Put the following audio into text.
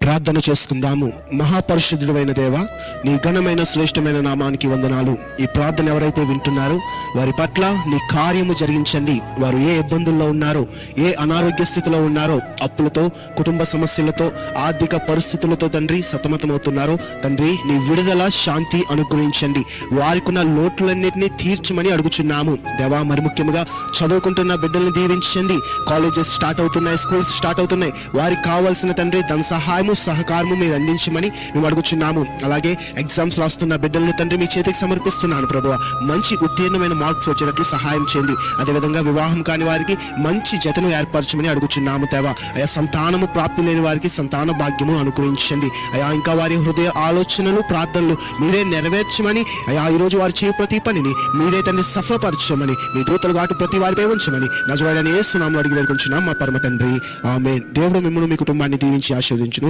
ప్రార్థన చేసుకుందాము. మహాపరిశుద్ధుడైన దేవ, నీ ఘనమైన శ్రేష్టమైన నామానికి వందనాలు. ఈ ప్రార్థన ఎవరైతే వింటున్నారో వారి పట్ల నీ కార్యము జరిగించండి. వారు ఏ ఇబ్బందుల్లో ఉన్నారో, ఏ అనారోగ్య స్థితిలో ఉన్నారో, అప్పులతో, కుటుంబ సమస్యలతో, ఆర్థిక పరిస్థితులతో తండ్రి సతమతమవుతున్నారో తండ్రి, నీ విడుదల శాంతి అనుగ్రహించండి. వారికి ఉన్న లోట్లన్నింటినీ తీర్చమని అడుగుచున్నాము దేవా. మరి ముఖ్యంగా చదువుకుంటున్న బిడ్డల్ని దీవించండి. కాలేజెస్ స్టార్ట్ అవుతున్నాయి, స్కూల్స్ స్టార్ట్ అవుతున్నాయి. వారికి కావాల్సిన తండ్రి ధన సహాయము, సహకారము మీరు అందించమని మేము అడుగుచున్నాము. అలాగే ఎగ్జామ్స్ రాస్తున్న బిడ్డలను తండ్రి మీ చేతికి సమర్పిస్తున్నాను ప్రభువా. మంచి ఉత్తీర్ణమైన మార్క్స్ వచ్చేటట్లు సహాయం చేయండి. అదేవిధంగా వివాహం కాని వారికి మంచి జతను ఏర్పరచమని అడుగుచున్నాము దేవా. అయా, సంతానము ప్రాప్తి లేని వారికి సంతాన భాగ్యము అనుగ్రహించండి అయా. ఇంకా వారి హృదయ ఆలోచనలు, ప్రార్థనలు మీరే నెరవేర్చమని అయా. ఈరోజు వారు చేయ ప్రతి పనిని మీరే తండ్రి సఫలపరచమని, మీ దూతలు గాటు ప్రతి వారిపై ఉంచమని నజరేయుడైన యేసు నామములో అడిగి వేడుకొంచున్నాం మా పరమ తండ్రి, ఆమేన్. దేవుడు మిమ్మల్ని, మీ కుటుంబాన్ని దీవించి ఆశీర్వదించును.